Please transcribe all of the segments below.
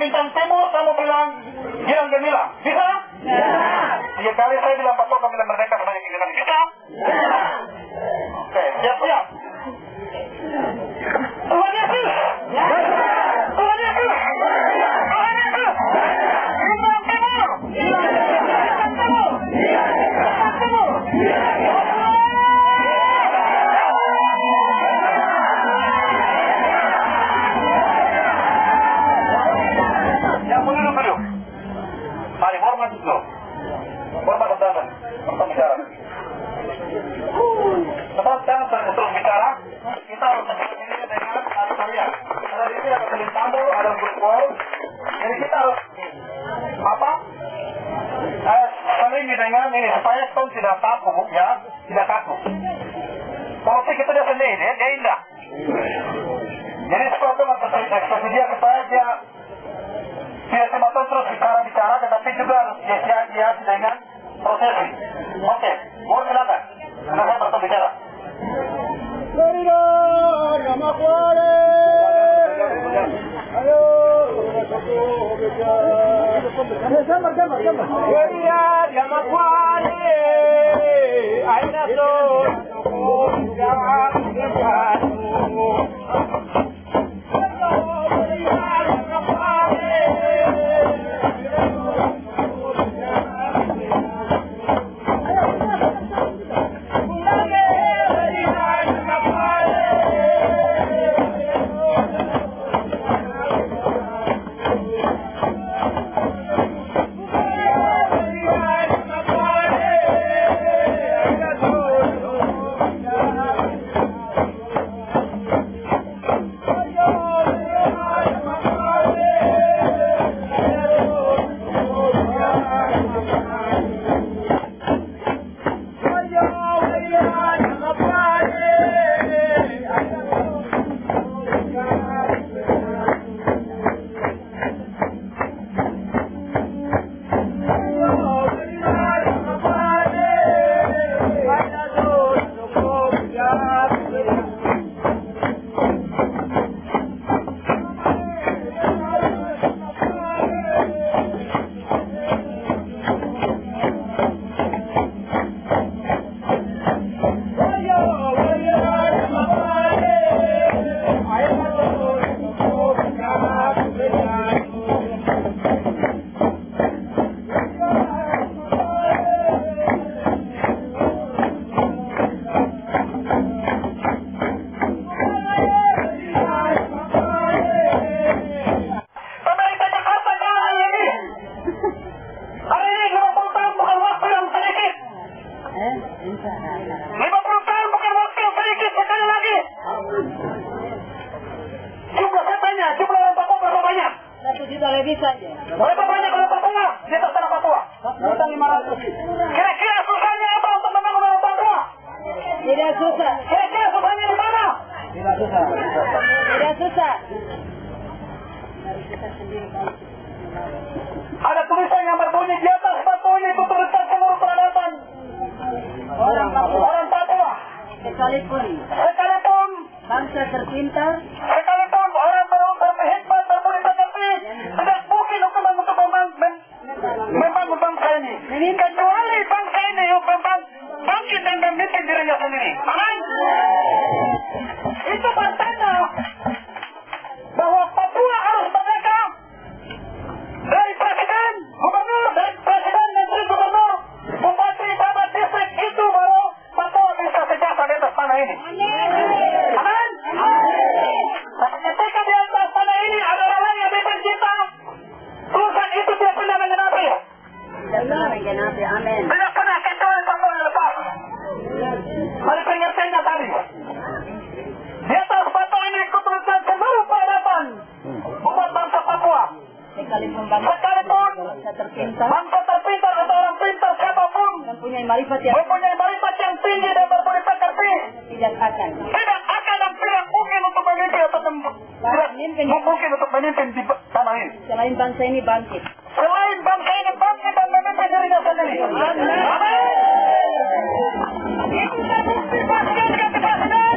bintang timur, kamu bilang Girang Gemilang. Bisa? Ya. 3 kali saya bilang Papua Pemilihan Merdeka sebanyak 3 kali. Bisa? Ya. Oke, siap-siap. Tuhan Yesus. Tuhan Yesus. Tuhan Yesus. Bintang timur. Bintang timur. Bintang timur. Yang menunduk-duduk. Mari hormat dulu. Hormat undangan. Untuk bicara. Sebab jangan terus bicara. Kita harus ini dengan tarian. Karena di sini ada tulis tamu, ada berkual. Jadi kita harus apa? Selingi dengan ini supaya tong tidak kaku, ya, tidak kaku. Kalau kita dia sendiri, dia indah. Jadi sesuatu ekspresi dia supaya dia tidak semata terus bicara, tetapi juga harus dihiasi dengan prosesi. Oke, boleh silakan. Karena saya bertemu bicara. Berapa banyak orang Papua di atas tanah Papua? 500. Kira-kira susahnya apa untuk membangun orang Papua? Tidak susah. Kira-kira susahnya di mana? Tidak susah. Tidak susah. Ada tulisan yang berbunyi di atas batu ini itu tulisan seluruh peradaban Orang Papua. orang Papua. Sekalipun bangsa terpintar, sekalipun orang berhikmat, berpolitik tapi tidak mungkin hukuman untuk membangun bangsa ini. Kecuali bangsa ini bangkit dan memimpin dirinya sendiri. Amin. Itu tanda bahwa Papua harus merdeka dari presiden, gubernur, dari presiden, menteri, gubernur, bupati, babat, distrik. Itu baru Papua bisa sejahtera di atas tanah ini. Amin. Ketika di atas tanah ini ada orang yang bikin kita, Tuhan itu tidak pernah mengenapi. amin. Tidak pernah kecuali Papua yang lepas. Mari peringatannya tadi. Di atas batu ini kutuliskan seluruh peradaban umat bangsa Papua. Sekalipun Sekalipun bangsa terpintar, bangsa terpintar atau orang pintar siapapun mempunyai marifat yang tinggi dan berpolitik kerti, tidak akan tidak akan dan tidak mungkin untuk memimpin atau tidak mungkin untuk memimpin di tanah ini. selain bangsa ini bangkit. Selain bangsa ini bangkit dan memimpin dirinya sendiri. Amin. Itu terbukti presiden ganti presiden,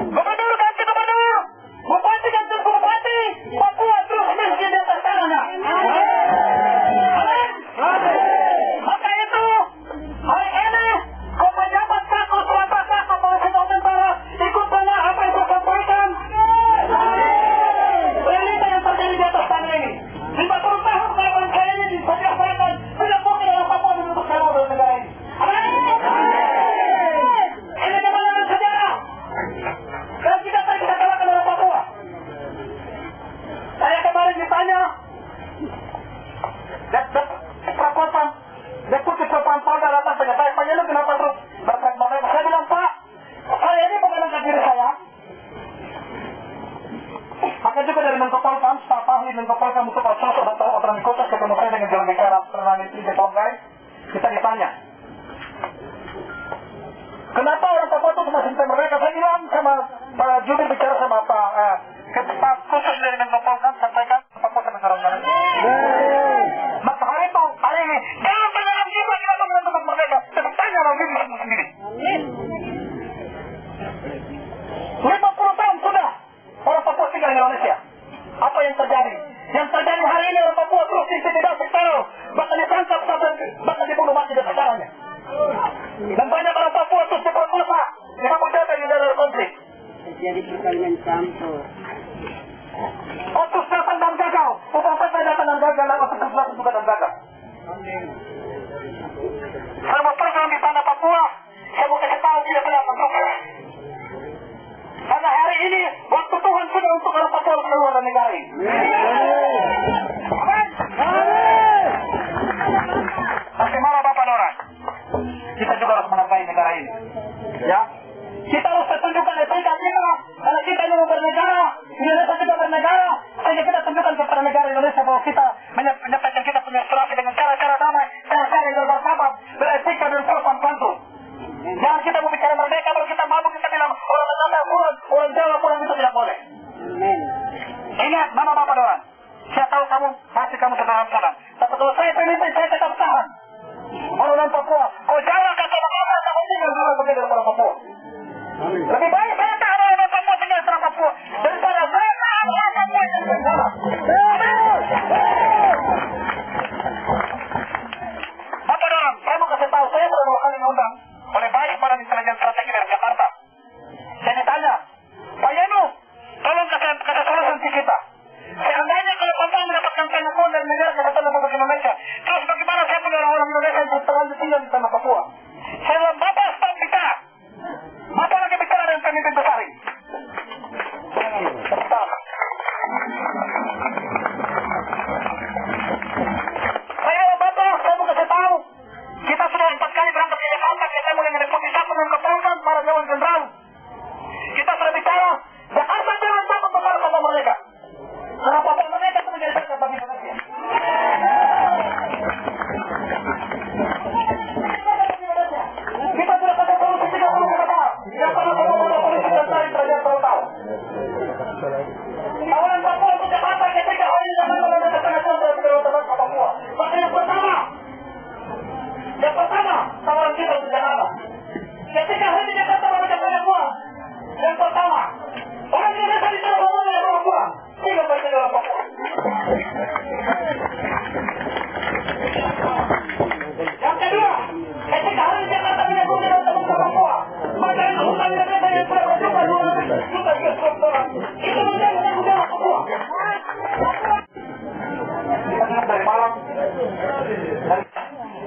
gubernur ganti gubernur, bupati ganti bupati, Papua terus miskin di atas tanah kami mengumpulkan untuk sosok atau orang kota ketemu saya dengan jalan bicara pernah di Tongai. Kita ditanya, kenapa orang Papua itu masih cinta mereka? Saya bilang sama Pak Jubir bicara sama Pak khusus dari mengumpulkan sampaikan Papua sama orang maka hari itu, hari ini, jangan pengen juga kita menentukan mereka. Tetap tanya sama diri sendiri. 50 tahun sudah orang Papua tinggal di Indonesia. Apa yang terjadi? Yang terjadi hari ini orang Papua terus tidak tertaruh, bahkan ditangkap, bahkan dibunuh mati dan sekarangnya. Dan banyak orang Papua terus diperkosa, diperkosa di dalam konflik. Terjadi perkawinan campur. Otus datang dan gagal, upah saya datang dan gagal, dan otus datang juga dan gagal. Saya mau program di tanah Papua, saya mau kasih tahu tidak pernah mentukar. Karena hari ini waktu Tuhan sudah untuk orang Papua keluar dari negara ini. Amin. Bagaimana Bapak Doran? Kita juga harus menghargai negara ini. Ya, kita harus tunjukkan etika kita. Karena kita ini mau bernegara, Indonesia juga bernegara. Sehingga kita tunjukkan kepada negara Indonesia bahwa kita menyampaikan kita punya aspirasi dengan cara-cara damai, cara-cara yang bermartabat, beretika dan sopan santun. Jangan kita mau bicara merdeka, kalau kita mabuk kita bilang orang Belanda, orang Jawa, orang itu tidak boleh. Ingat, Mama Bapak Doan, saya tahu kamu masih kamu sedang saran. Tapi kalau saya pemimpin, saya tetap tahan. Orang Papua, kau jangan kata apa-apa, kamu tinggal dulu begitu orang Papua. Lebih baik saya tahan orang Papua tinggal di orang Papua daripada saya tahan orang Papua yang bersalah. Bapak Doan, saya mau kasih tahu, saya sudah 2 kali diundang oleh baik Badan Intelijen Strategi dari Jakarta. Saya ditanya, Pak Yanu, tolong kasih solusi kita. Seandainya kalau Papua mendapatkan pengakuan dari negara kesatuan Republik Indonesia, terus bagaimana saya punya orang Indonesia yang terlalu tinggal di tanah Papua? Saya bilang, Bapak stop bicara. Bapak lagi bicara dengan pemimpin besar ini. Saya bilang, Bapak, saya mau kasih tahu. Kita sudah 4 kali berangkat ke Jakarta, kita mulai Deputi 1 dan Kapolres para Dewan Jenderal. Kita sudah bicara, Jakarta jangan takut kepada kata mereka. Karena Papua mereka itu menjadi berkat bagi Indonesia. Kita sudah kasih solusi 30 kata. Yang pernah ngomong polisi dan tarik kerajaan tahu-tahu. Tawaran Papua untuk Jakarta ketika hari ini jangan ada pengakuan dari Dewan Papua. Maka yang pertama, tawaran kita untuk Jakarta. Ketika hari ini Jakarta memberikan pengakuan, yang pertama, orang Indonesia di sana ngomong dengan Papua, tidak baca dalam Papua. Yang kedua, ketika hari ini Jakarta tidak boleh dengan Papua, maka yang hutan Indonesia yang sudah berjumlah 200 juta orang, itu menjadi tanggung jawab Papua. Kita dengar dari malam,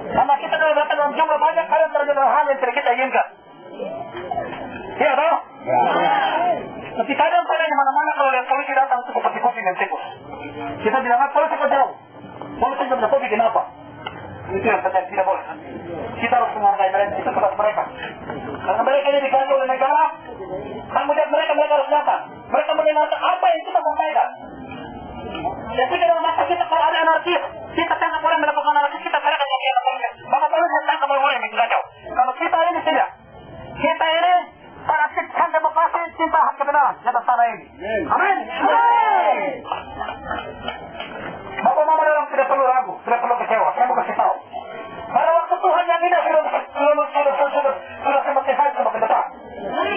karena kita sudah datang dalam jumlah banyak, kalian terjadi hal yang tidak kita inginkan. Iya toh? Tapi kadang di mana-mana kalau lihat polisi datang itu seperti kopi dan tikus. Kita bilang, polisi kok jauh? Polisi tidak bisa kopi, kenapa? Itu yang terjadi, tidak boleh. Kita harus menghargai mereka, itu tugas mereka. Karena mereka ini diganti oleh negara, tanggung jawab mereka harus datang. Mereka mendengarkan apa yang kita sampaikan. Jadi dalam masa kita kalau ada anarkis, kita tangkap orang melakukan anarkis, kita mereka jadi anarkis. Maka kalau kita tangkap orang yang kacau. Kalau kita ini tidak, kita ini para ciptaan demokrasi, cinta hak kebenaran di atas tanah ini. Amin. Bapak Mama Doran tidak perlu ragu, tidak perlu kecewa. Saya mau kasih tahu. Pada waktu Tuhan yang indah sudah seperti hal seperti depan.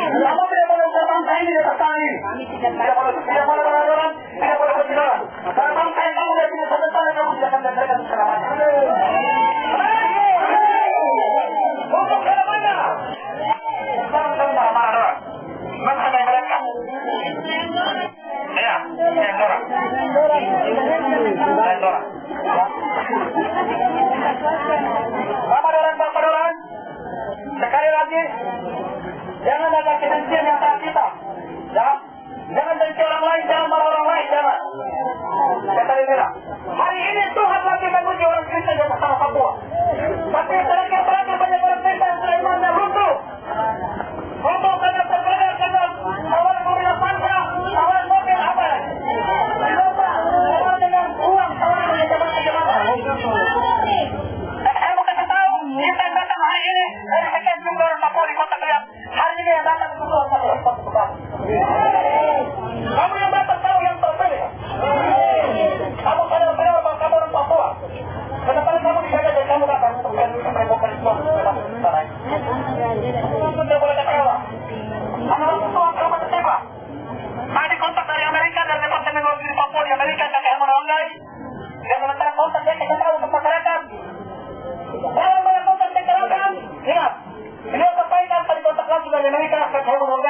Kamu tidak boleh bangsa ini di atas tanah ini. Tidak boleh Doran, tidak boleh berjalan. Karena bangsa yang kamu lihat di atas tanah kamu tidak akan menjadikan selamanya. Untuk selamanya. Sekarang saya marah-marah Doran. Bangsa yang mereka. Ya, yang Doran. Bapak Doran, sekali lagi, jangan ada kebencian yang tak kita. Jangan benci orang lain, jangan marah orang lain, jangan. Saya tadi bilang, hari ini Tuhan lagi menguji orang Kristen yang bersama Papua. Tapi terakhir banyak orang Kristen yang telah imannya runtuh. Runtuh karena terbakar, karena awal mobil Avanza, awal mobil apa? saya kasih tahu ke masyarakat. Dalam melakukan deklarasi, ingat, beliau sampaikan tadi kontak langsung dari Amerika, saya ngomong